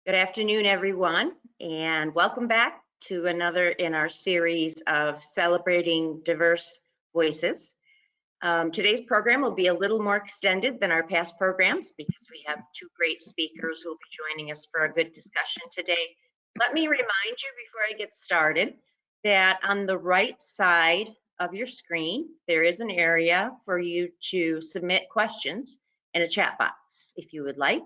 Good afternoon, everyone, and welcome back to another in our series of celebrating diverse voices. Today's program will be a little more extended than our past programs because we have two great speakers who will be joining us for a good discussion today. Let me remind you before I get started that on the right side of your screen, there is an area for you to submit questions in a chat box if you would like.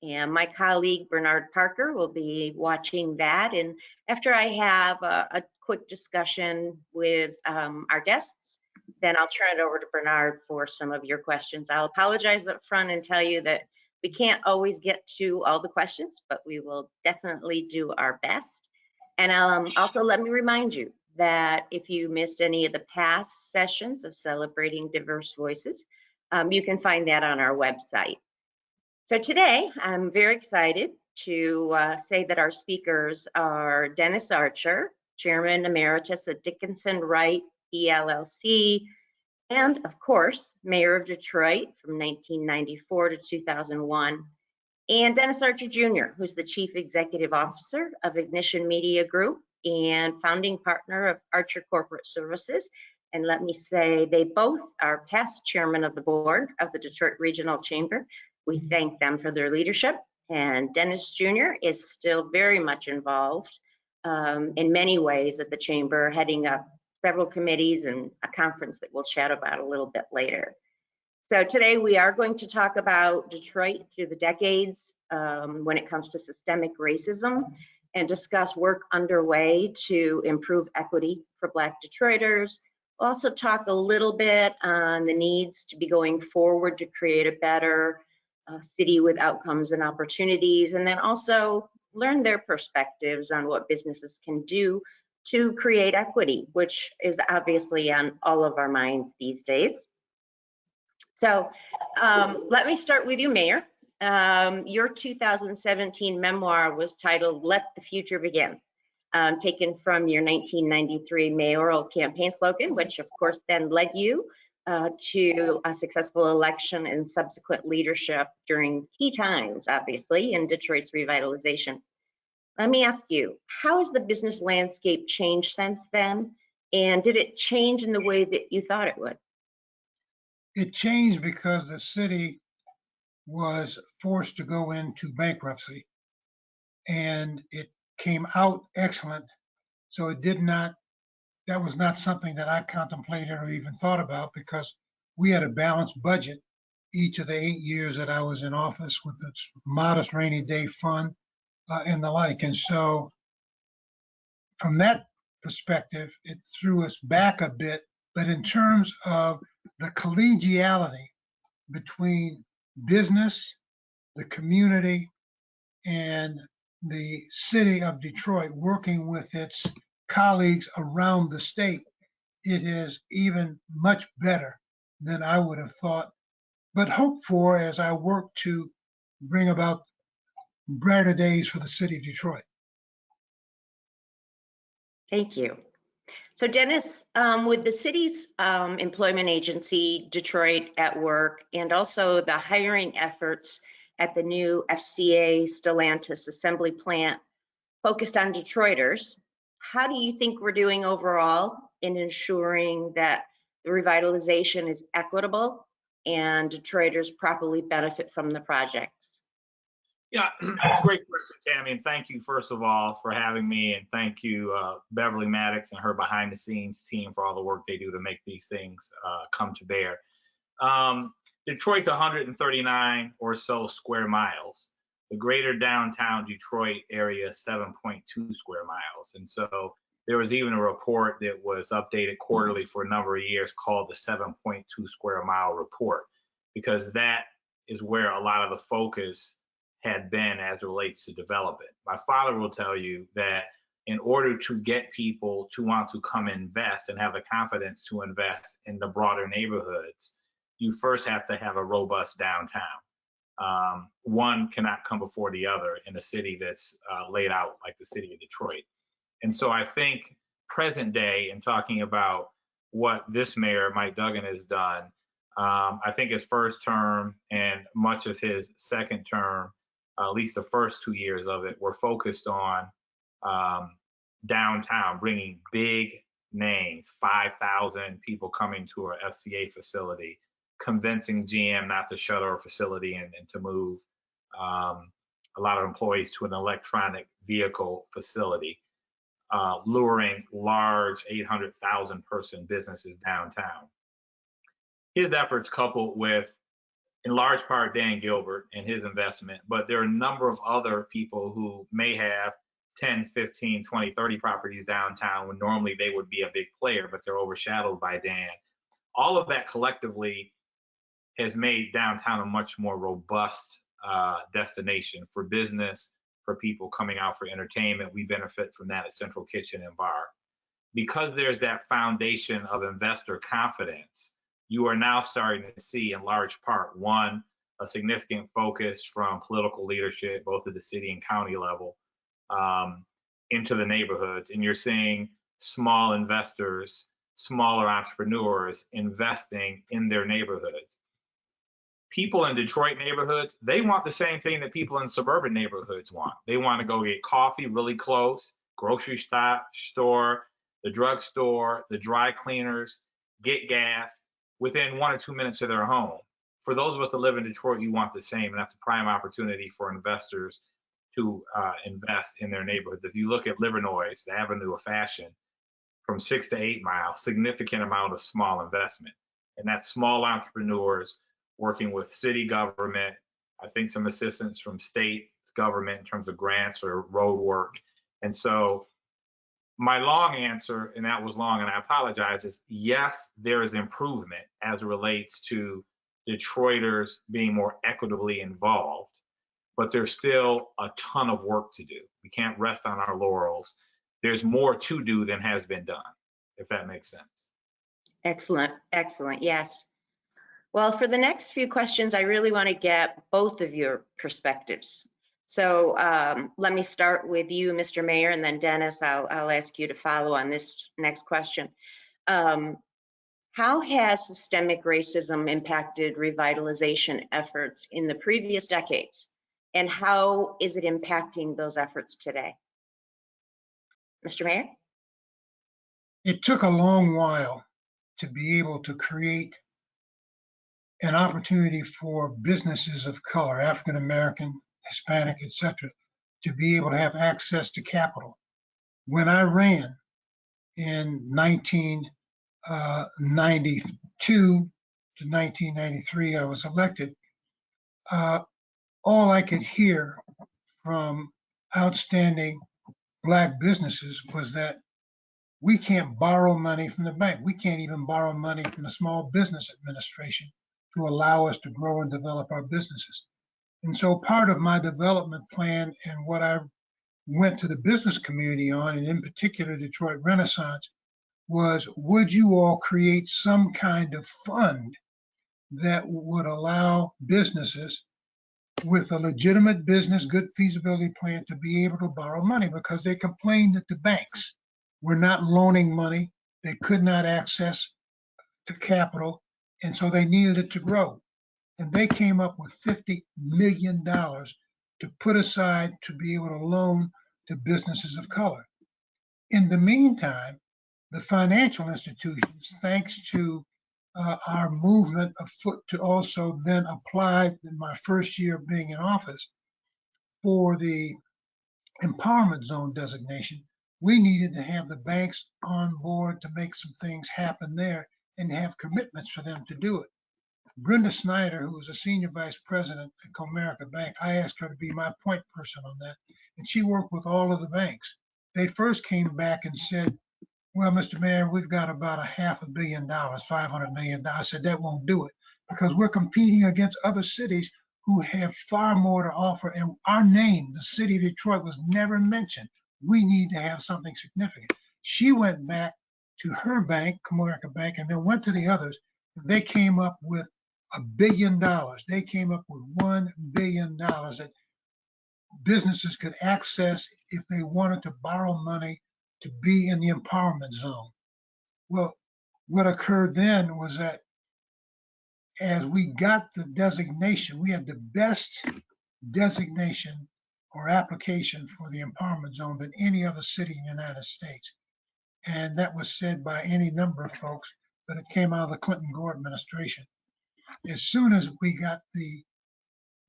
And my colleague Bernard Parker will be watching that. And after I have a quick discussion with our guests, then I'll turn it over to Bernard for some of your questions. I'll apologize up front and tell you that we can't always get to all the questions, but we will definitely do our best. And also let me remind you that if you missed any of the past sessions of Celebrating Diverse Voices, you can find that on our website. So today, I'm very excited to say that our speakers are Dennis Archer, Chairman Emeritus at Dickinson, Wright, PLLC, and of course, Mayor of Detroit from 1994 to 2001, and Dennis Archer Jr., who's the Chief Executive Officer of Ignition Media Group and founding partner of Archer Corporate Services. And let me say, they both are past chairman of the board of the Detroit Regional Chamber. We thank them for their leadership, and Dennis Jr. is still very much involved in many ways at the Chamber, heading up several committees and a conference that we'll chat about a little bit later. So today we are going to talk about Detroit through the decades when it comes to systemic racism and discuss work underway to improve equity for Black Detroiters. We'll also talk a little bit on the needs to be going forward to create a better city with outcomes and opportunities, and then also learn their perspectives on what businesses can do to create equity, which is obviously on all of our minds these days. So let me start with you, Mayor. Your 2017 memoir was titled Let the Future Begin, taken from your 1993 mayoral campaign slogan, which of course then led you to a successful election and subsequent leadership during key times, obviously, in Detroit's revitalization. Let me ask you, how has the business landscape changed since then? And did it change in the way that you thought it would? It changed because the city was forced to go into bankruptcy, and it came out excellent. So it did not, that was not something that I contemplated or even thought about, because we had a balanced budget each of the 8 years that I was in office, with its modest rainy day fund and the like. And so from that perspective, it threw us back a bit. But in terms of the collegiality between business, the community, and the city of Detroit, working with its colleagues around the state, it is even much better than I would have thought, but hoped for, as I work to bring about brighter days for the city of Detroit. Thank you. So Dennis, with the city's employment agency, Detroit at Work, and also the hiring efforts at the new FCA Stellantis assembly plant focused on Detroiters, how do you think we're doing overall in ensuring that the revitalization is equitable and Detroiters properly benefit from the projects? Yeah, it's a great question, Tammy, and thank you, first of all, for having me, and thank you, Beverly Maddox and her behind-the-scenes team for all the work they do to make these things come to bear. Detroit's 139 or so square miles. The greater downtown Detroit area is 7.2 square miles, and so there was even a report that was updated quarterly for a number of years called the 7.2 square mile report, because that is where a lot of the focus had been as it relates to development. My father will tell you that in order to get people to want to come invest and have the confidence to invest in the broader neighborhoods, you first have to have a robust downtown. One cannot come before the other in a city that's laid out like the city of Detroit. And so I think present day, in talking about what this mayor, Mike Duggan, has done, I think his first term and much of his second term at least the first 2 years of it, were focused on downtown, bringing big names, 5,000 people coming to our FCA facility, convincing GM not to shut our facility and to move a lot of employees to an electronic vehicle facility, luring large 800,000 person businesses downtown. His efforts, coupled with, in large part, Dan Gilbert and his investment, but there are a number of other people who may have 10, 15, 20, 30 properties downtown when normally they would be a big player, but they're overshadowed by Dan. All of that collectively has made downtown a much more robust destination for business, for people coming out for entertainment. We benefit from that at Central Kitchen and Bar. Because there's that foundation of investor confidence, you are now starting to see, in large part, one, a significant focus from political leadership, both at the city and county level, into the neighborhoods. And you're seeing small investors, smaller entrepreneurs investing in their neighborhoods. People in Detroit neighborhoods, they want the same thing that people in suburban neighborhoods want. They want to go get coffee really close, grocery store, the drugstore, the dry cleaners, get gas within 1 or 2 minutes of their home. For those of us that live in Detroit, you want the same, and that's a prime opportunity for investors to invest in their neighborhoods. If you look at Livernois, the Avenue of Fashion, from 6 to 8 miles, significant amount of small investment. And that's small entrepreneurs working with city government, I think some assistance from state government in terms of grants or road work. And so my long answer, and that was long and I apologize, is yes, there is improvement as it relates to Detroiters being more equitably involved, but there's still a ton of work to do. We can't rest on our laurels. There's more to do than has been done, if that makes sense. Excellent, excellent, yes. Well, for the next few questions, I really want to get both of your perspectives. So let me start with you, Mr. Mayor, and then Dennis, I'll ask you to follow on this next question. How has systemic racism impacted revitalization efforts in the previous decades? And how is it impacting those efforts today? Mr. Mayor? It took a long while to be able to create an opportunity for businesses of color, African American, Hispanic, etc., to be able to have access to capital. When I ran in 1992 to 1993, I was elected. All I could hear from outstanding Black businesses was that we can't borrow money from the bank. We can't even borrow money from the Small Business Administration to allow us to grow and develop our businesses. And so part of my development plan and what I went to the business community on, and in particular Detroit Renaissance, was would you all create some kind of fund that would allow businesses with a legitimate business, good feasibility plan to be able to borrow money, because they complained that the banks were not loaning money. They could not access to capital, and so they needed it to grow. And they came up with $50 million to put aside to be able to loan to businesses of color. In the meantime, the financial institutions, thanks to our movement afoot to also then apply in my first year of being in office for the empowerment zone designation, we needed to have the banks on board to make some things happen there and have commitments for them to do it. Brenda Snyder, who was a senior vice president at Comerica Bank, I asked her to be my point person on that, and she worked with all of the banks. They first came back and said, well, Mr. Mayor, we've got about $500 million, $500 million. I said, that won't do it, because we're competing against other cities who have far more to offer, and our name, the city of Detroit, was never mentioned. We need to have something significant. She went back to her bank, Comerica Bank, and then went to the others. They came up with $1 billion. They came up with $1 billion that businesses could access if they wanted to borrow money to be in the empowerment zone. Well, what occurred then was that as we got the designation, we had the best designation or application for the empowerment zone than any other city in the United States. And that was said by any number of folks, but it came out of the Clinton Gore administration. As soon as we got the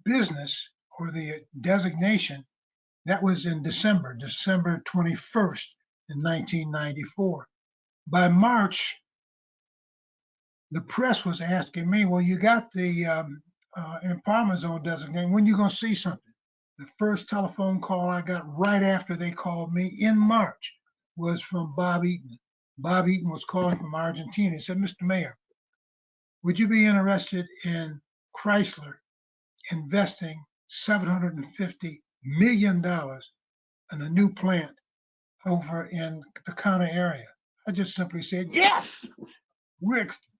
business or the designation, that was in December 21st in 1994. By March, the press was asking me, well, you got the empowerment zone designation. When you going to see something? The first telephone call I got right after they called me in March was from Bob Eaton. Bob Eaton was calling from Argentina. He said, Mr. Mayor, would you be interested in Chrysler investing $750 million in a new plant over in the County area? I just simply said, yes,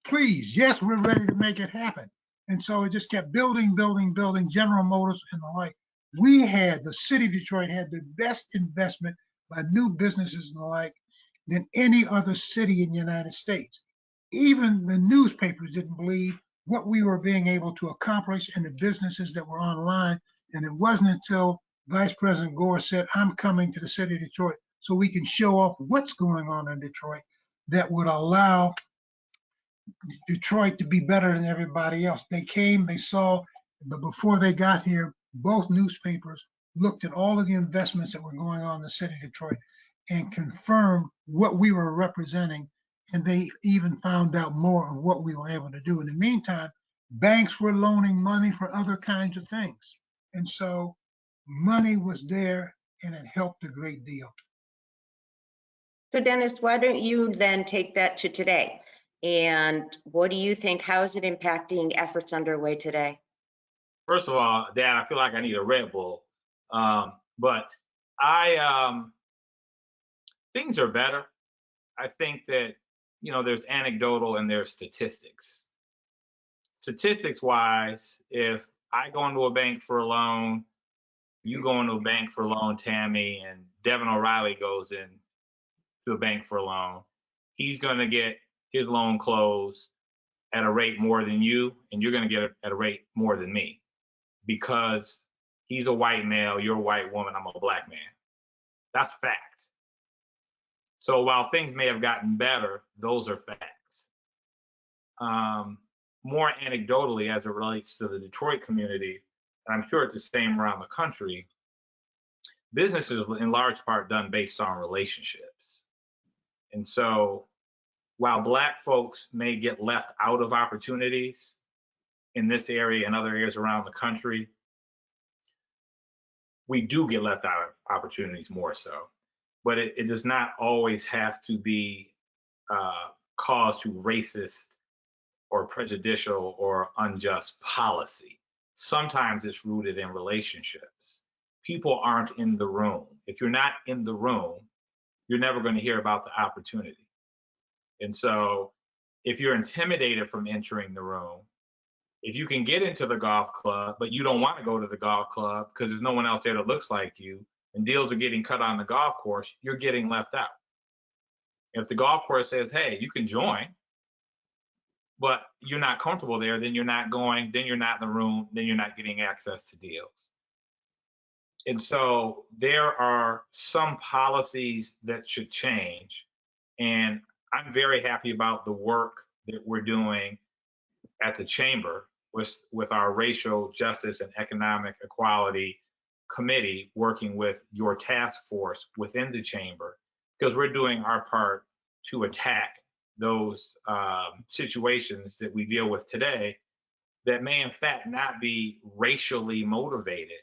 please, yes, we're ready to make it happen. And so it just kept building, General Motors and the like. The city of Detroit had the best investment by new businesses and the like than any other city in the United States. Even the newspapers didn't believe what we were being able to accomplish and the businesses that were online. And it wasn't until Vice President Gore said, I'm coming to the city of Detroit so we can show off what's going on in Detroit, that would allow Detroit to be better than everybody else. They came, they saw, but before they got here, both newspapers looked at all of the investments that were going on in the city of Detroit and confirmed what we were representing. And they even found out more of what we were able to do. In the meantime, banks were loaning money for other kinds of things. And so money was there and it helped a great deal. So Dennis, why don't you then take that to today? And what do you think, how is it impacting efforts underway today? First of all, Dad, I feel like I need a Red Bull. But things are better. I think that, there's anecdotal and there's statistics. Statistics wise, if I go into a bank for a loan, you go into a bank for a loan, Tammy, and Devin O'Reilly goes in to a bank for a loan, he's going to get his loan closed at a rate more than you, and you're going to get it at a rate more than me, because he's a white male, you're a white woman, I'm a black man. That's fact. So while things may have gotten better, those are facts. More anecdotally, as it relates to the Detroit community, and I'm sure it's the same around the country, business is in large part done based on relationships. And so while Black folks may get left out of opportunities in this area and other areas around the country, we do get left out of opportunities more so. But it does not always have to be caused to racist or prejudicial or unjust policy. Sometimes it's rooted in relationships. People aren't in the room. If you're not in the room, you're never going to hear about the opportunity. And so if you're intimidated from entering the room, if you can get into the golf club, but you don't want to go to the golf club because there's no one else there that looks like you, and deals are getting cut on the golf course, you're getting left out. If the golf course says, hey, you can join, but you're not comfortable there, then you're not going, then you're not in the room, then you're not getting access to deals. And so there are some policies that should change. And I'm very happy about the work that we're doing at the chamber with our racial justice and economic equality committee, working with your task force within the chamber, because we're doing our part to attack those situations that we deal with today that may in fact not be racially motivated,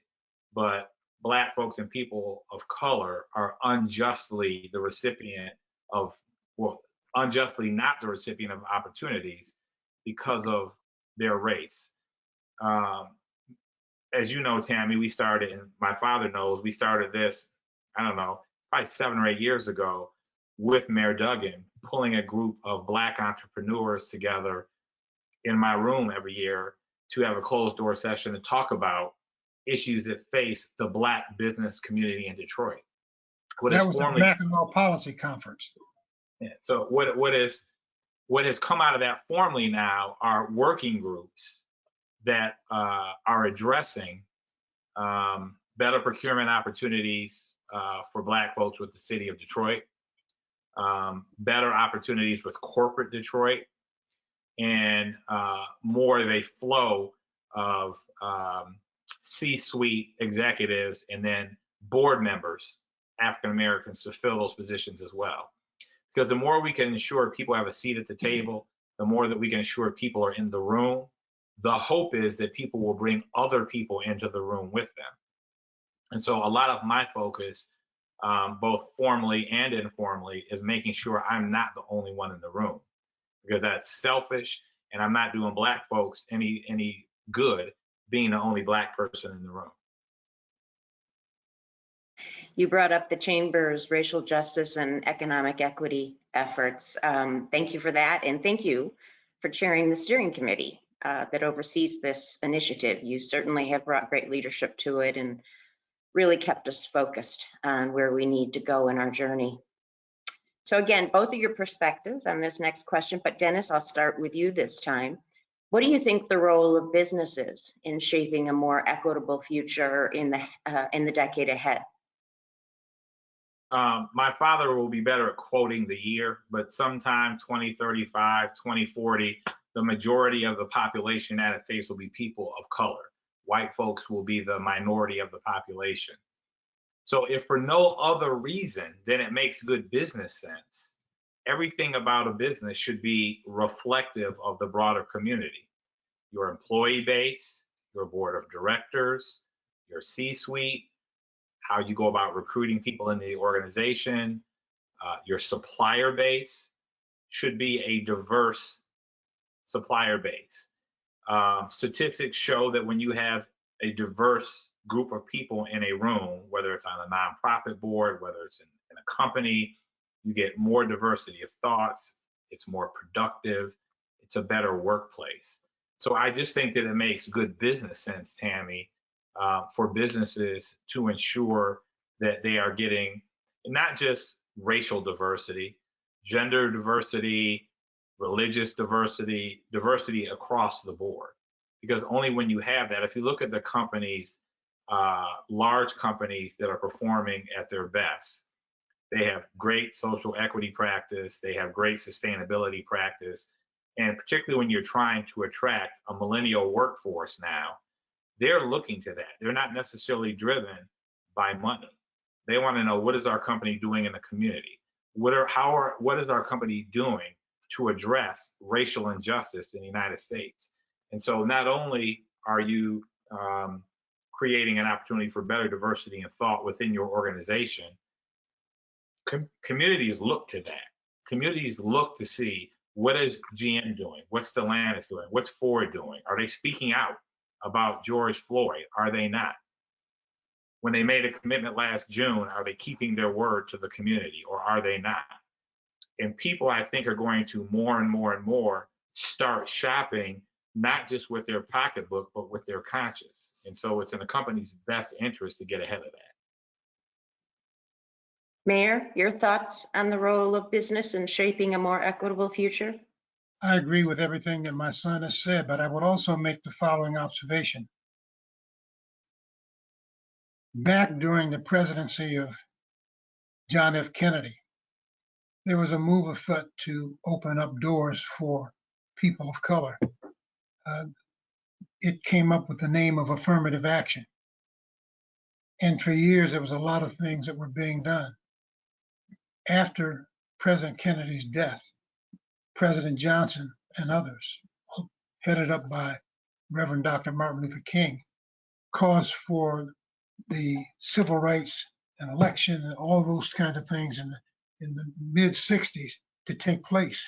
but Black folks and people of color are unjustly the recipient of, well, unjustly not the recipient of opportunities because of their race. As you know, Tammy, we started, and my father knows, we started this, I don't know, probably 7 or 8 years ago with Mayor Duggan, pulling a group of Black entrepreneurs together in my room every year to have a closed door session to talk about issues that face the Black business community in Detroit. That was the Mackinac Policy Conference. Yeah, so what has come out of that formally now are working groups that are addressing better procurement opportunities for Black folks with the city of Detroit, better opportunities with corporate Detroit, and more of a flow of C-suite executives and then board members, African Americans, to fill those positions as well. Because the more we can ensure people have a seat at the table, the more that we can ensure people are in the room, the hope is that people will bring other people into the room with them. And so a lot of my focus, both formally and informally, is making sure I'm not the only one in the room, because that's selfish, and I'm not doing Black folks any good being the only Black person in the room. You brought up the Chamber's racial justice and economic equity efforts. Thank you for that, and thank you for chairing the steering committee that oversees this initiative. You certainly have brought great leadership to it and really kept us focused on where we need to go in our journey. So again, both of your perspectives on this next question, but Dennis, I'll start with you this time. What do you think the role of business is in shaping a more equitable future in the decade ahead? My father will be better at quoting the year, but sometime 2035, 2040, the majority of the population in the United States will be people of color. White folks will be the minority of the population. So if for no other reason, then it makes good business sense. Everything about a business should be reflective of the broader community. Your employee base, your board of directors, your C-suite, how you go about recruiting people in the organization, your supplier base should be a diverse supplier base. Statistics show that when you have a diverse group of people in a room, whether it's on a nonprofit board, whether it's in a company, you get more diversity of thoughts, it's more productive, it's a better workplace. So I just think that it makes good business sense, Tammy, for businesses to ensure that they are getting not just racial diversity, gender diversity, religious diversity, diversity across the board. Because only when you have that, if you look at the companies, large companies that are performing at their best, they have great social equity practice, they have great sustainability practice, and particularly when you're trying to attract a millennial workforce now, they're looking to that. They're not necessarily driven by money. They want to know, what is our company doing in the community? What is our company doing to address racial injustice in the United States? And so not only are you creating an opportunity for better diversity and thought within your organization, communities look to that. Communities look to see, what is GM doing? What's Stellantis doing? What's Ford doing? Are they speaking out about George Floyd? Are they not? When they made a commitment last June, are they keeping their word to the community, or are they not? And people, I think, are going to more and more and more start shopping, not just with their pocketbook, but with their conscience. And so it's in the company's best interest to get ahead of that. Mayor, your thoughts on the role of business in shaping a more equitable future? I agree with everything that my son has said, but I would also make the following observation. Back during the presidency of John F. Kennedy, there was a move afoot to open up doors for people of color. It came up with the name of Affirmative Action. And for years, there was a lot of things that were being done. After President Kennedy's death, President Johnson and others, headed up by Reverend Dr. Martin Luther King, caused for the civil rights and election and all those kinds of things in the mid-60s to take place.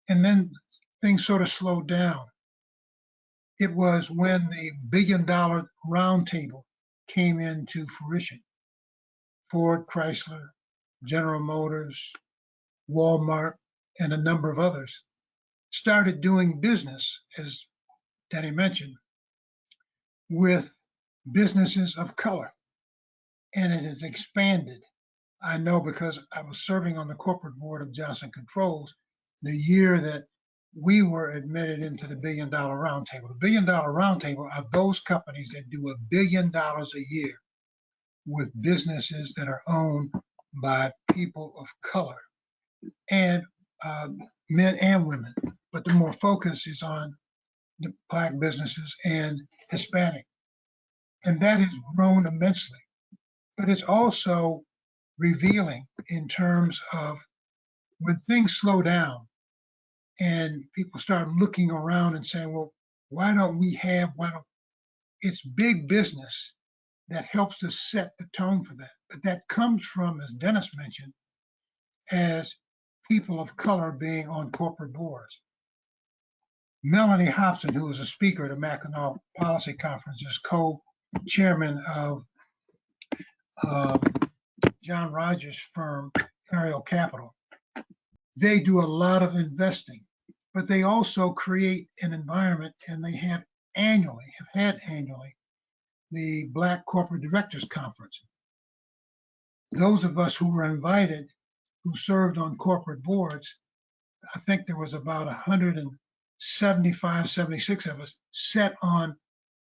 And then things sort of slowed down. It was when the $1 billion roundtable came into fruition. Ford, Chrysler, General Motors, Walmart, and a number of others started doing business, as Danny mentioned, with businesses of color. And it has expanded. I know because I was serving on the corporate board of Johnson Controls the year that we were admitted into the $1 Billion Roundtable. The $1 Billion Roundtable are those companies that do $1 billion a year with businesses that are owned by people of color and men and women. But the more focus is on the Black businesses and Hispanic. And that has grown immensely. But it's also revealing in terms of when things slow down and people start looking around and saying, well, why don't it's big business that helps to set the tone for that. But that comes from, as Dennis mentioned, as people of color being on corporate boards. Melanie Hobson, who was a speaker at the Mackinac Policy Conference, is co-chairman of John Rogers' firm, Ariel Capital. They do a lot of investing, but they also create an environment, and they have had annually, the Black Corporate Directors Conference. Those of us who were invited, who served on corporate boards, I think there was about 175, 76 of us, sat on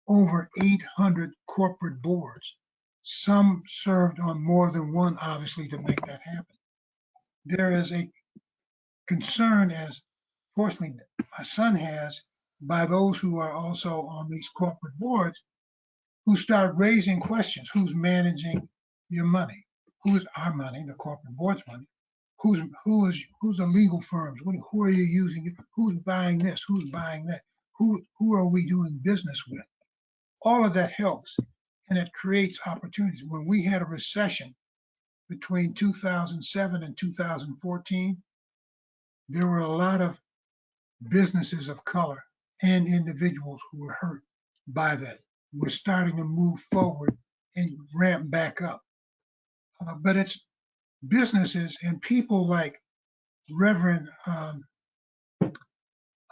over 800 corporate boards. Some served on more than one, obviously, to make that happen. There is a concern, as fortunately my son has, by those who are also on these corporate boards, who start raising questions. Who's managing your money? Who's our money, the corporate board's money? Who's the legal firms? Who are you using? Who's buying this? Who's buying that? Who are we doing business with? All of that helps, and it creates opportunities. When we had a recession between 2007 and 2014, there were a lot of businesses of color and individuals who were hurt by that. We're starting to move forward and ramp back up. But it's businesses and people like Reverend, and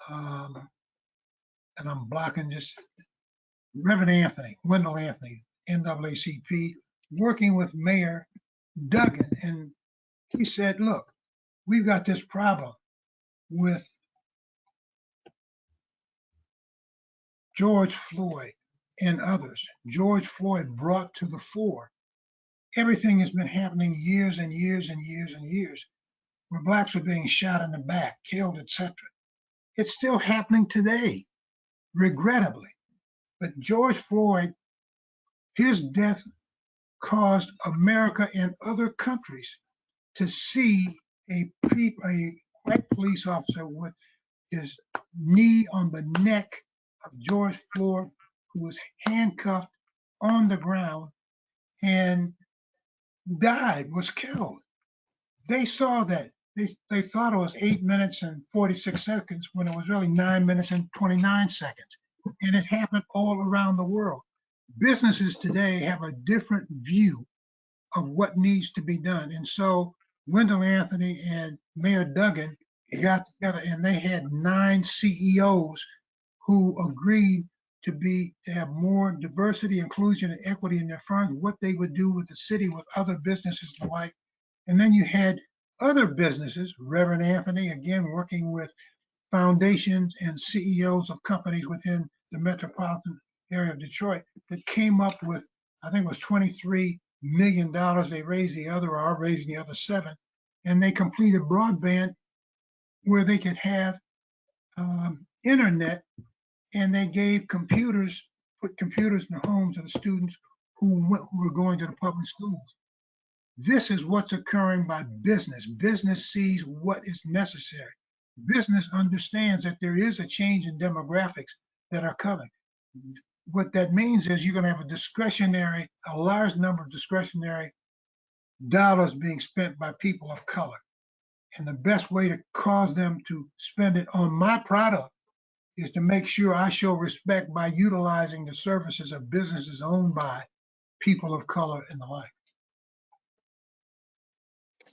I'm blocking just, Reverend Anthony, Wendell Anthony, NAACP, working with Mayor Duggan. And he said, look, we've got this problem with George Floyd and others. George Floyd brought to the fore everything has been happening years and years and years and years, where Blacks are being shot in the back, killed, etc. It's still happening today, regrettably. But George Floyd, his death caused America and other countries to see a white police officer with his knee on the neck of George Floyd, who was handcuffed on the ground and died, was killed. They saw that. They thought it was 8 minutes and 46 seconds when it was really 9 minutes and 29 seconds. And it happened all around the world. Businesses today have a different view of what needs to be done. And so Wendell Anthony and Mayor Duggan got together, and they had 9 CEOs who agreed to have more diversity, inclusion, and equity in their firms, what they would do with the city, with other businesses and the like. And then you had other businesses, Reverend Anthony, again, working with foundations and CEOs of companies within the metropolitan area of Detroit, that came up with, I think it was $23 million. They raised the other, or are raising the other 7. And they completed broadband where they could have internet, and they gave computers, put computers in the homes of the students who were going to the public schools. This is what's occurring by business. Business sees what is necessary. Business understands that there is a change in demographics that are coming. What that means is you're going to have a large number of discretionary dollars being spent by people of color. And the best way to cause them to spend it on my product is to make sure I show respect by utilizing the services of businesses owned by people of color and the like.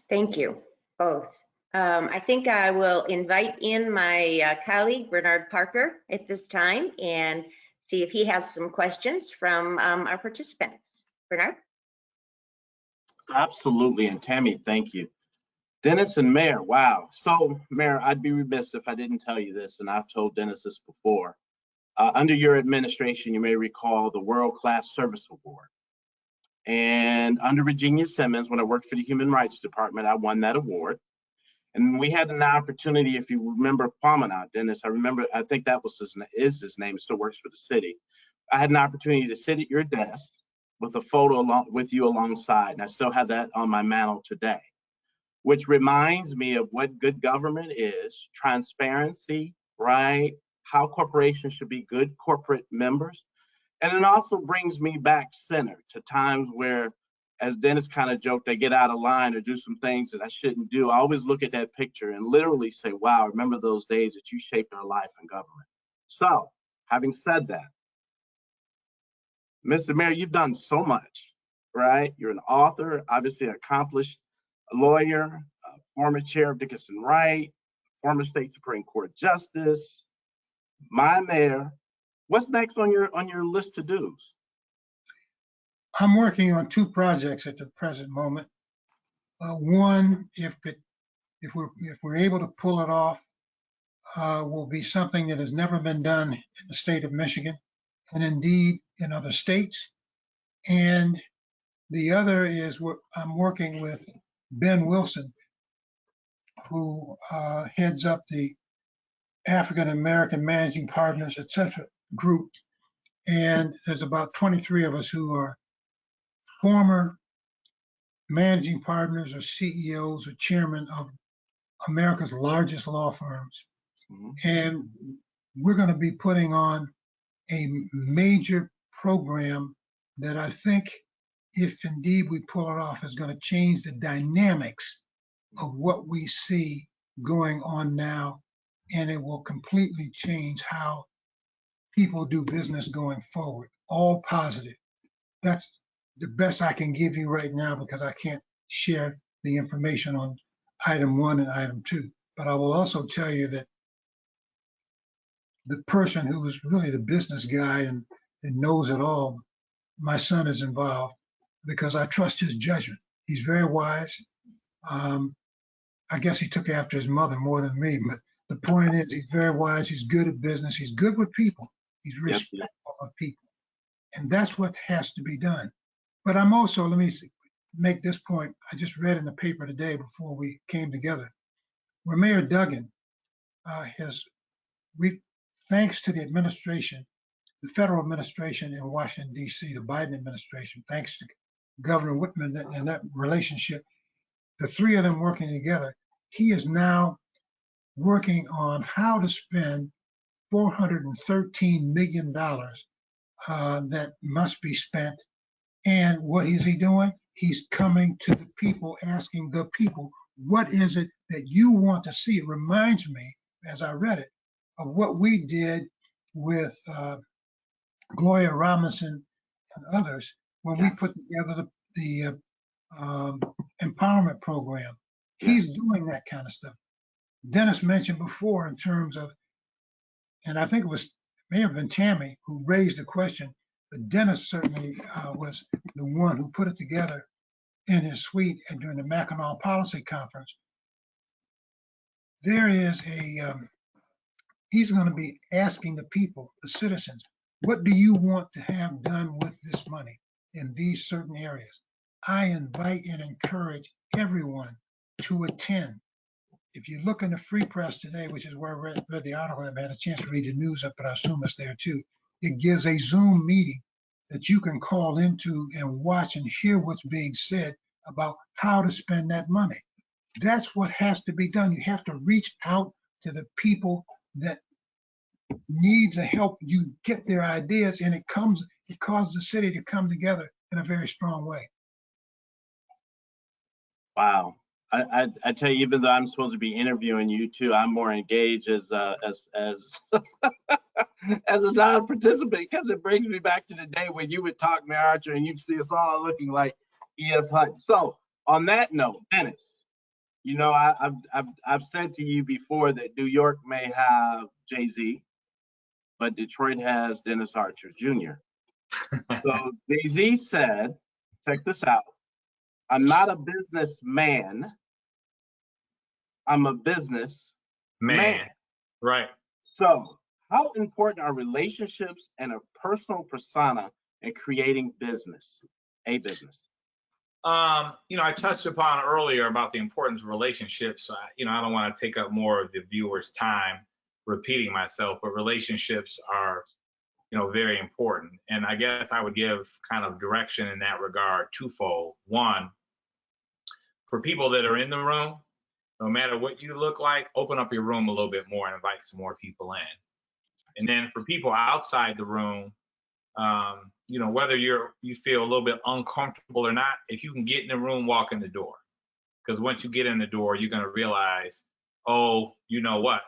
Thank you, both. I think I will invite in my colleague, Bernard Parker, at this time and see if he has some questions from our participants. Bernard? Absolutely, and Tammy, thank you. Dennis and Mayor, wow. So, Mayor, I'd be remiss if I didn't tell you this, and I've told Dennis this before. Under your administration, you may recall the World Class Service Award. And under Virginia Simmons, when I worked for the Human Rights Department, I won that award. And we had an opportunity, if you remember Promenade, Dennis, I think that was his name, still works for the city. I had an opportunity to sit at your desk with a photo with you alongside, and I still have that on my mantle today, which reminds me of what good government is, transparency, right? How corporations should be good corporate members. And it also brings me back center to times where, as Dennis kind of joked, I get out of line or do some things that I shouldn't do. I always look at that picture and literally say, wow, remember those days that you shaped our life in government. So, having said that, Mr. Mayor, you've done so much, right? You're an author, obviously an accomplished lawyer, former chair of Dickinson Wright, former state Supreme Court justice, my mayor. What's next on your list to dos? I'm working on 2 projects at the present moment. One, if we're able to pull it off, will be something that has never been done in the state of Michigan, and indeed in other states. And the other is what I'm working with Ben Wilson, who heads up the African American Managing Partners, etc. group. And there's about 23 of us who are former managing partners or CEOs or chairmen of America's largest law firms. Mhm. And we're going to be putting on a major program that I think, if indeed we pull it off, is going to change the dynamics of what we see going on now. And it will completely change how people do business going forward, all positive. That's the best I can give you right now because I can't share the information on item 1 and item 2. But I will also tell you that the person who is really the business guy and knows it all, my son is involved because I trust his judgment. He's very wise. I guess he took after his mother more than me, but the point is he's very wise. He's good at business. He's good with people. He's respectful of people. And that's what has to be done. But I'm also, let me make this point. I just read in the paper today before we came together, where Mayor Duggan thanks to the administration, the federal administration in Washington, D.C., the Biden administration, thanks to Governor Whitman and that relationship, the 3 of them working together, he is now working on how to spend $413 million that must be spent. And what is he doing? He's coming to the people, asking the people, what is it that you want to see? It reminds me, as I read it, of what we did with Gloria Robinson and others when we put together the empowerment program. He's doing that kind of stuff. Dennis mentioned before in terms of, and I think it may have been Tammy who raised the question, but Dennis certainly was the one who put it together in his suite and during the Mackinac Policy Conference. There is he's going to be asking the people, the citizens, what do you want to have done with this money in these certain areas? I invite and encourage everyone to attend. If you look in the Free Press today, which is where I read the article, I haven't had a chance to read the news up, but I assume it's there too. It gives a Zoom meeting that you can call into and watch and hear what's being said about how to spend that money. That's what has to be done. You have to reach out to the people that need to help you get their ideas, and it causes the city to come together in a very strong way. Wow. I tell you, even though I'm supposed to be interviewing you too, I'm more engaged as as a non-participant because it brings me back to the day when you would talk, Mayor Archer, and you'd see us all looking like E.F. Hutton. So on that note, Dennis, you know, I've said to you before that New York may have Jay-Z, but Detroit has Dennis Archer Jr. So Jay-Z said, check this out, I'm not a businessman, I'm a business Man, right. So, how important are relationships and a personal persona in creating a business? I touched upon earlier about the importance of relationships. I don't want to take up more of the viewers' time repeating myself, but relationships are, very important. And I guess I would give kind of direction in that regard twofold. One, for people that are in the room, no matter what you look like, open up your room a little bit more and invite some more people in. And then for people outside the room, whether you feel a little bit uncomfortable or not, if you can get in the room, walk in the door. Because once you get in the door, you're going to realize, oh, you know what?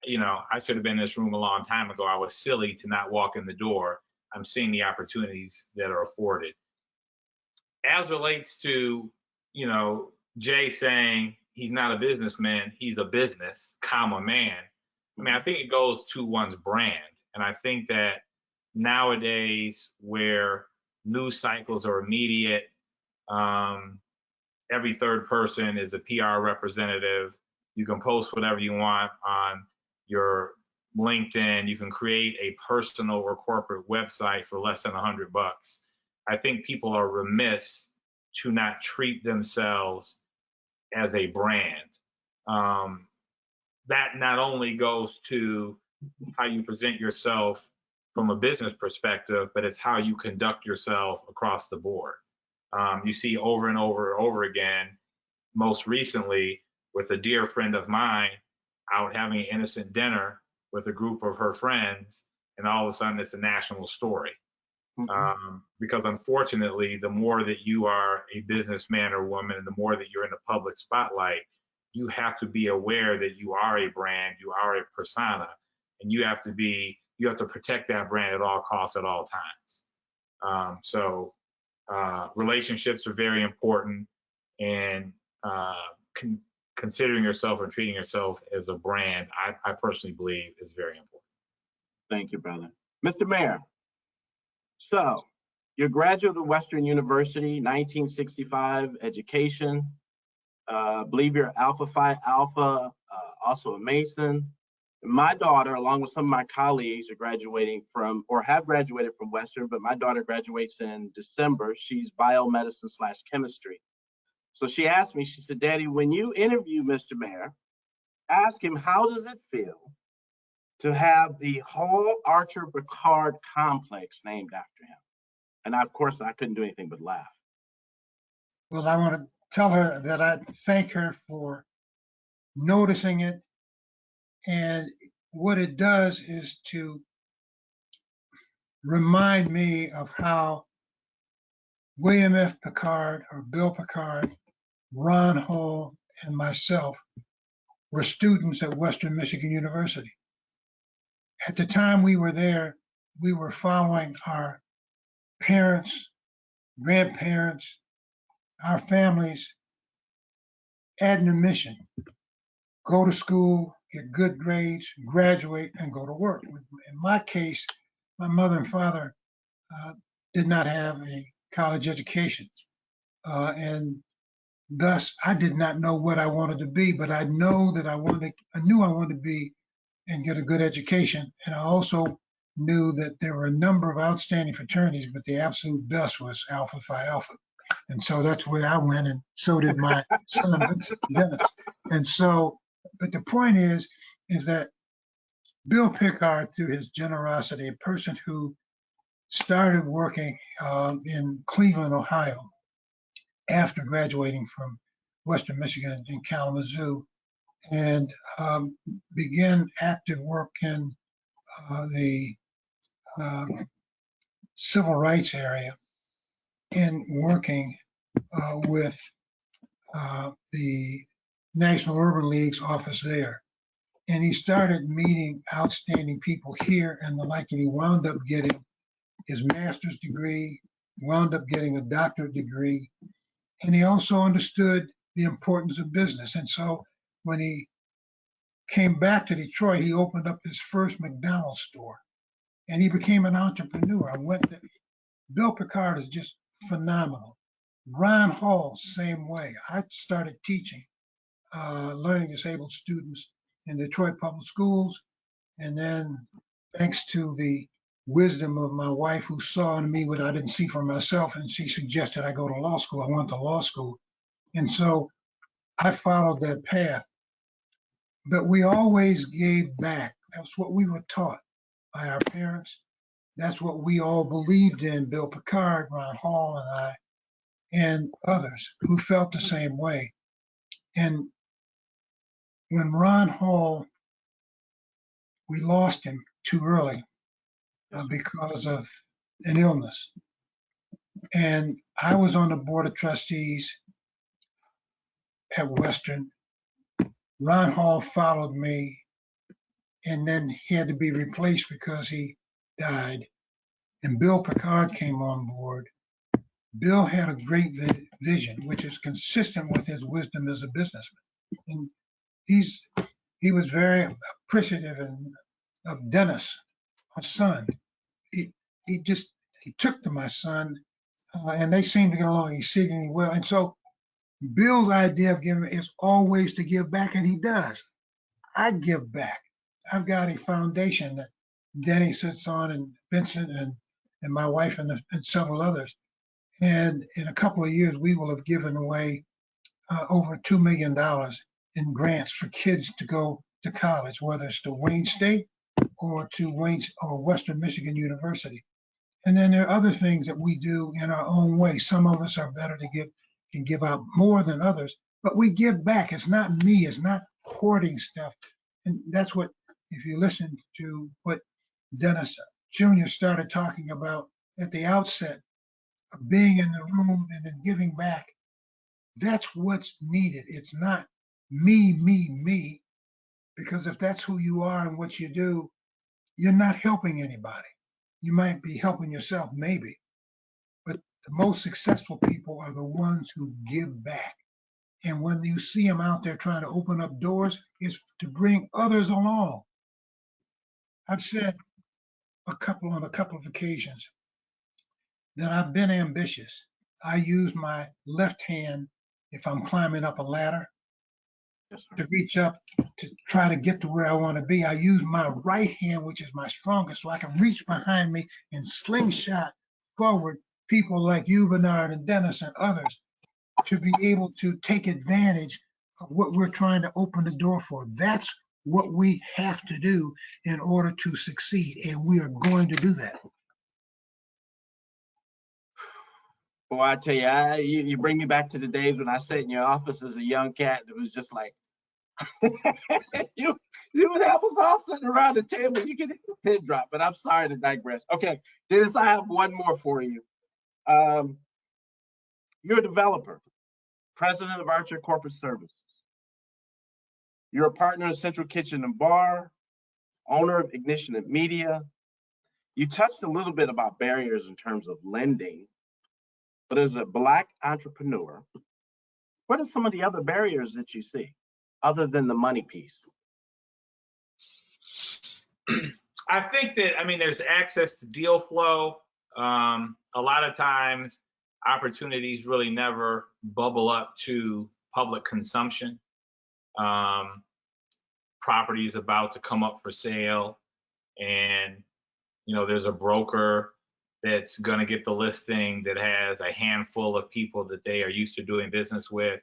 I should have been in this room a long time ago. I was silly to not walk in the door. I'm seeing the opportunities that are afforded. As relates to, Jay saying he's not a businessman, he's a business, man. I think it goes to one's brand. And I think that nowadays, where news cycles are immediate, every third person is a PR representative. You can post whatever you want on your LinkedIn. You can create a personal or corporate website for less than $100. I think people are remiss to not treat themselves as a brand. That not only goes to how you present yourself from a business perspective, but it's how you conduct yourself across the board. You see over and over and over again, most recently with a dear friend of mine out having an innocent dinner with a group of her friends, and all of a sudden it's a national story. Because unfortunately, the more that you are a businessman or woman, and the more that you're in the public spotlight, you have to be aware that you are a brand, you are a persona, and you have to protect that brand at all costs at all times. So relationships are very important, and considering yourself and treating yourself as a brand, I personally believe is very important. Thank you, brother. Mr. Mayor, so you're a graduate of Western University, 1965 education. Believe you're Alpha Phi Alpha, also a Mason. My daughter, along with some of my colleagues, are graduating from, or have graduated from Western, but my daughter graduates in December. She's biomedicine/chemistry. So she asked me, she said, Daddy, when you interview Mr. Mayor, ask him, how does it feel to have the whole Archer Picard complex named after him? And of course, I couldn't do anything but laugh. Well, I want to tell her that I thank her for noticing it. And what it does is to remind me of how William F. Picard, or Bill Picard, Ron Hall, and myself were students at Western Michigan University. At the time we were there, we were following our parents, grandparents, our families' admonition: go to school, get good grades, graduate, and go to work. In my case, my mother and father did not have a college education. And thus, I did not know what I wanted to be, but I knew I wanted to be and get a good education. And I also knew that there were a number of outstanding fraternities, but the absolute best was Alpha Phi Alpha. And so that's where I went, and so did my son, Dennis. And so, but the point is that Bill Picard, through his generosity, a person who started working in Cleveland, Ohio, after graduating from Western Michigan in Kalamazoo, and began active work in the civil rights area, in working with the National Urban League's office there. And he started meeting outstanding people here and the like, and he wound up getting his master's degree, wound up getting a doctorate degree, and he also understood the importance of business. And so when he came back to Detroit, he opened up his first McDonald's store, and he became an entrepreneur. Bill Picard is just phenomenal. Ron Hall, same way. I started teaching learning disabled students in Detroit Public Schools. And then thanks to the wisdom of my wife, who saw in me what I didn't see for myself, and she suggested I go to law school. I went to law school. And so I followed that path. But we always gave back. That's what we were taught by our parents. That's what we all believed in, Bill Picard, Ron Hall, and I, and others who felt the same way. And when Ron Hall, we lost him too early because of an illness. And I was on the board of trustees at Western. Ron Hall followed me, and then he had to be replaced because he died. And Bill Picard came on board. Bill had a great vision, which is consistent with his wisdom as a businessman. And he was very appreciative of Dennis, my son. He took to my son, and they seemed to get along exceedingly well. And so Bill's idea of giving is always to give back, and he does. I give back. I've got a foundation that Denny sits on, and Vincent, and my wife, and several others. And in a couple of years, we will have given away over $2 million in grants for kids to go to college, whether it's to Wayne State or to Western Michigan University. And then there are other things that we do in our own way. Some of us are better can give out more than others, but we give back. It's not me. It's not hoarding stuff. And that's what, if you listen to what Dennis Jr. started talking about at the outset, of being in the room and then giving back, that's what's needed. It's not me, because if that's who you are and what you do, you're not helping anybody. You might be helping yourself, maybe, but the most successful people are the ones who give back. And when you see them out there trying to open up doors, it's to bring others along. I've said on a couple of occasions that I've been ambitious. I use my left hand if I'm climbing up a ladder to reach up to try to get to where I want to be. I use my right hand, which is my strongest, so I can reach behind me and slingshot forward people like you, Bernard, and Dennis, and others, to be able to take advantage of what we're trying to open the door for. That's what we have to do in order to succeed, and we are going to do that. Well, I tell you, you bring me back to the days when I sat in your office as a young cat. It was just like, you would have us all sitting around the table. You could hit the pin drop, but I'm sorry to digress. Okay, Dennis, I have one more for you. You're a developer, president of Archer Corporate Services. You're a partner in Central Kitchen and Bar, owner of Ignition and Media. You touched a little bit about barriers in terms of lending, but as a Black entrepreneur, what are some of the other barriers that you see other than the money piece? I think that, there's access to deal flow. A lot of times opportunities really never bubble up to public consumption. Property is about to come up for sale, and there's a broker that's going to get the listing that has a handful of people that they are used to doing business with.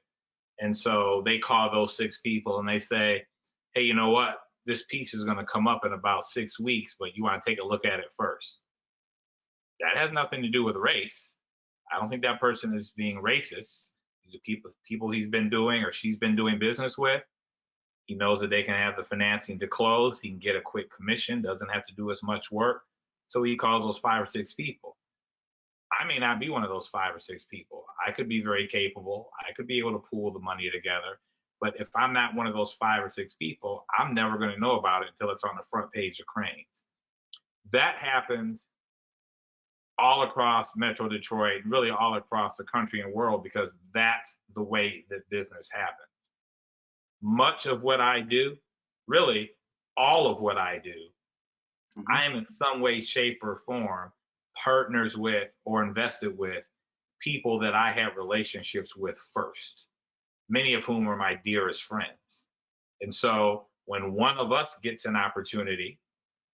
And so they call those 6 people and they say, hey, you know what? This piece is going to come up in about 6 weeks, but you want to take a look at it first. That has nothing to do with race. I don't think that person is being racist. These are people he's been doing or she's been doing business with. He knows that they can have the financing to close. He can get a quick commission, doesn't have to do as much work. So he calls those 5 or 6 people. I may not be one of those 5 or 6 people. I could be very capable. I could be able to pool the money together. But if I'm not one of those 5 or 6 people, I'm never going to know about it until it's on the front page of Crain's. That happens all across Metro Detroit, really all across the country and world, because that's the way that business happens. Much of what I do, really all of what I do, I am in some way, shape, or form partners with or invested with people that I have relationships with first. many of whom are my dearest friends. And so when one of us gets an opportunity,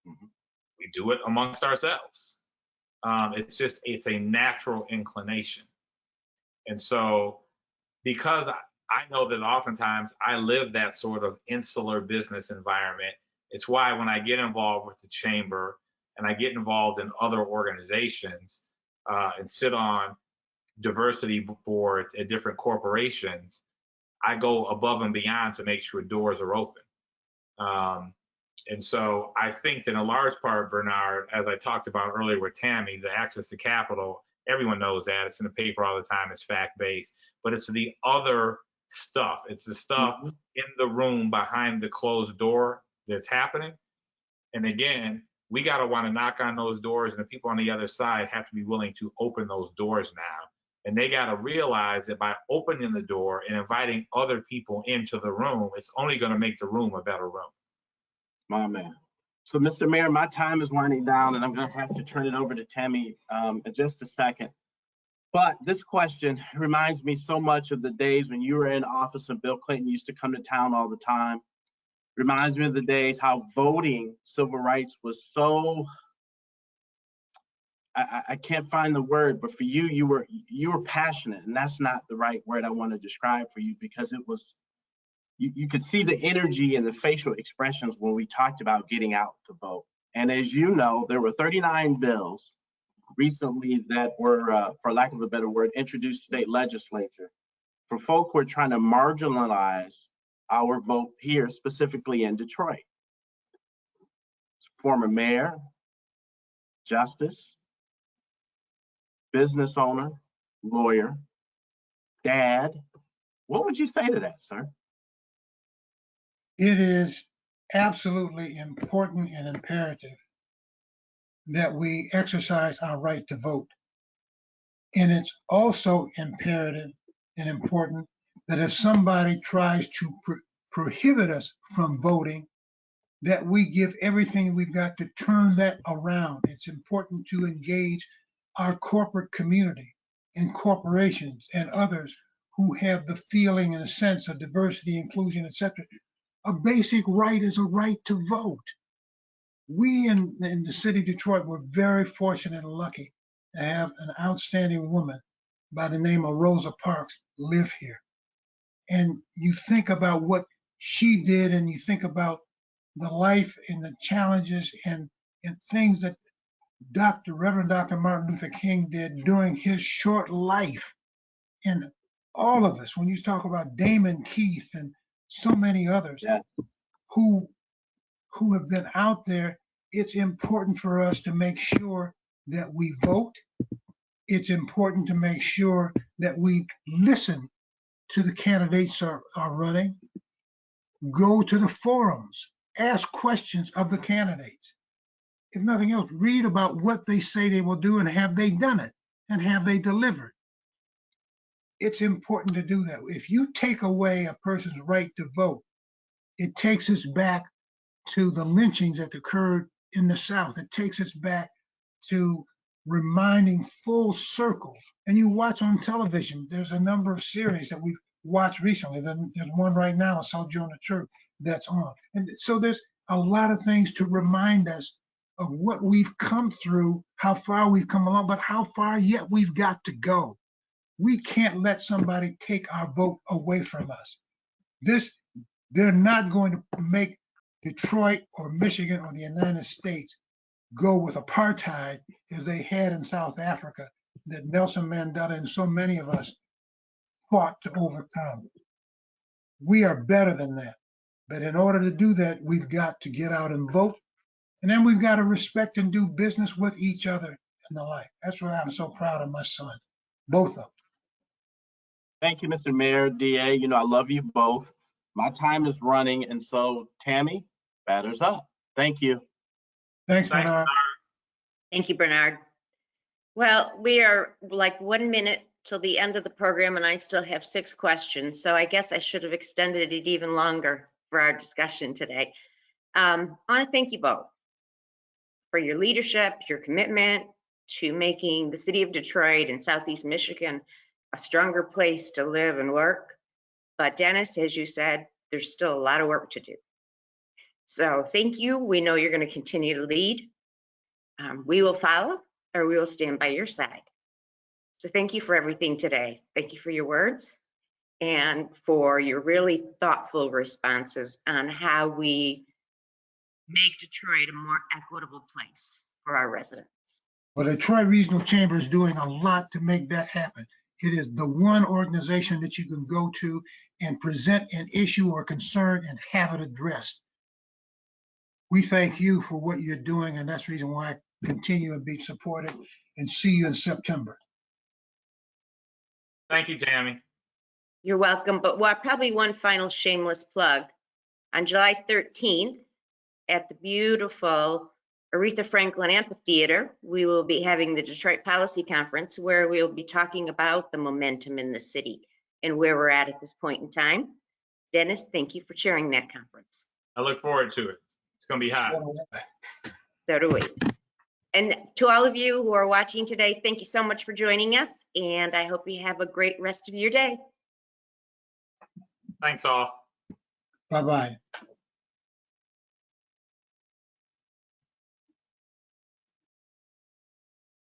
we do it amongst ourselves. It's a natural inclination. And so because I know that oftentimes I live that sort of insular business environment, it's why when I get involved with the chamber and I get involved in other organizations and sit on diversity boards at different corporations, I go above and beyond to make sure doors are open. And so I think that in a large part, Bernard, as I talked about earlier with Tammy, the access to capital, everyone knows that. It's in the paper all the time. It's fact-based. But it's the other stuff. It's the stuff in the room behind the closed door that's happening. And again, we got to want to knock on those doors, and the people on the other side have to be willing to open those doors now. And they got to realize that by opening the door and inviting other people into the room, it's only going to make the room a better room. My man. So, Mr. Mayor, my time is winding down, and I'm going to have to turn it over to Tammy in just a second. But this question reminds me so much of the days when you were in office and Bill Clinton used to come to town all the time. Reminds me of the days how voting civil rights was so, I can't find the word, but for you, you were passionate, and that's not the right word I want to describe for you, because it was, you could see the energy and the facial expressions when we talked about getting out to vote. And as you know, there were 39 bills recently that were, for lack of a better word, introduced to state legislature for folk who are trying to marginalize our vote here, specifically in Detroit. Former mayor, justice, business owner, lawyer, dad. What would you say to that, sir? It is absolutely important and imperative that we exercise our right to vote. And it's also imperative and important that if somebody tries to prohibit us from voting, that we give everything we've got to turn that around. It's important to engage our corporate community and corporations and others who have the feeling and a sense of diversity, inclusion, etc. A basic right is a right to vote. We in the city of Detroit were very fortunate and lucky to have an outstanding woman by the name of Rosa Parks live here. And you think about what she did, and you think about the life and the challenges and things that Reverend Dr. Martin Luther King did during his short life. And all of us, when you talk about Damon Keith and so many others who have been out there, it's important for us to make sure that we vote. It's important to make sure that we listen to the candidates are running, go to the forums, ask questions of the candidates. If nothing else, read about what they say they will do and have they done it and have they delivered. It's important to do that. If you take away a person's right to vote, it takes us back to the lynchings that occurred in the South. It takes us back to reminding full circle. And you watch on television, there's a number of series that we've watched recently. There's one right now, Sojourner Truth, that's on. And so there's a lot of things to remind us of what we've come through, how far we've come along, but how far yet we've got to go. We can't let somebody take our vote away from us. They're not going to make Detroit or Michigan or the United States go with apartheid as they had in South Africa that Nelson Mandela and so many of us fought to overcome. We are better than that. But in order to do that, we've got to get out and vote. And then we've got to respect and do business with each other and the like. That's why I'm so proud of my son, both of them. Thank you, Mr. Mayor, DA. You know, I love you both. My time is running. And so, Tammy, batter's up. Thank you. Thanks, Bernard. Thank you, Bernard. Well, we are like 1 minute till the end of the program, and I still have 6 questions. So I guess I should have extended it even longer for our discussion today. I want to thank you both for your leadership, your commitment to making the city of Detroit and Southeast Michigan a stronger place to live and work. But Dennis, as you said, there's still a lot of work to do. So thank you. We know you're going to continue to lead. We will follow, or we will stand by your side. So thank you for everything today. Thank you for your words and for your really thoughtful responses on how we make Detroit a more equitable place for our residents. Well, the Detroit Regional Chamber is doing a lot to make that happen. It is the one organization that you can go to and present an issue or concern and have it addressed. We thank you for what you're doing, and that's the reason why I continue to be supportive, and see you in September. Thank you, Tammy. You're welcome, but probably one final shameless plug. On July 13th, at the beautiful Aretha Franklin Amphitheater, we will be having the Detroit Policy Conference, where we'll be talking about the momentum in the city and where we're at this point in time. Dennis, thank you for chairing that conference. I look forward to it. It's going to be hot. So do we. And to all of you who are watching today, thank you so much for joining us, and I hope you have a great rest of your day. Thanks all. Bye-bye.